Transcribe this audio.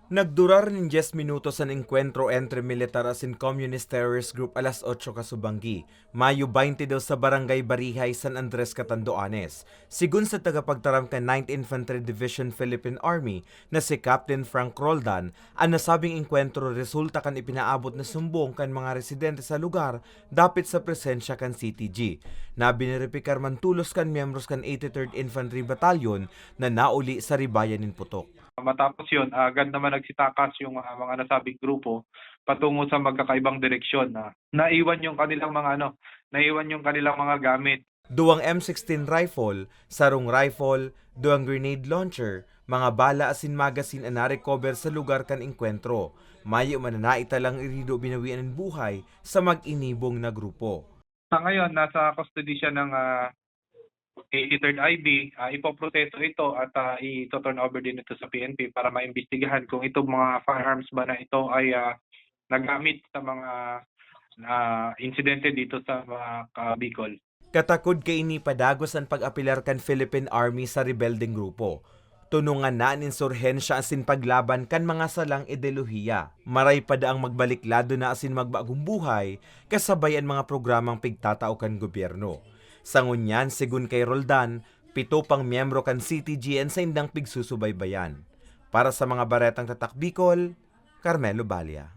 Nagdurar ng 10 minutos ang encuentro entre militares and communist terrorist group alas 8 Kasubanggi, Mayo 22 sa Barangay Barihay, San Andres, Catanduanes. Sigun sa tagapagtaram ka 9th Infantry Division Philippine Army na si Captain Frank Roldan, ang nasabing encuentro resulta kan ipinaabot na sumbong kan mga residente sa lugar dapit sa presensya kan CTG. Na biniripikar man tulos kan miyembros kan 83rd Infantry Battalion na nauli sa Ribayan in Putok. Matapos yun, agad naman nagsitakas yung mga nasabing grupo patungo sa magkakaibang direksyon na naiwan yung kanilang mga gamit. Duwang M16 rifle, sarong rifle, duwang grenade launcher, mga bala asin magasin ang na-recover sa lugar kan enkwentro. Mayo mananaita lang irido binawian ng buhay sa mag-inibong na grupo. Sa ngayon, nasa custody siya ng 83rd IB, ipoproseso ito at ito-turn over din ito sa PNP para maimbestigahan kung itong mga firearms ba na ito ay nagamit sa mga insidente dito sa mga Bicol. Katakod kay ini padagos ang pag-apilar kan Philippine Army sa rebelding grupo. Tunungan na ang insurhensya asin paglaban kan mga salang ideolohiya. Maray pa daang magbaliklado na asin magbagong buhay kasabay ang mga programang pigtatao kan gobyerno. Sangunyan, sigun kay Roldan, 7 pang miyembro kan CTGN sa indang pigsusubaybayan. Para sa mga baretang tatak Bicol, Carmelo Balia.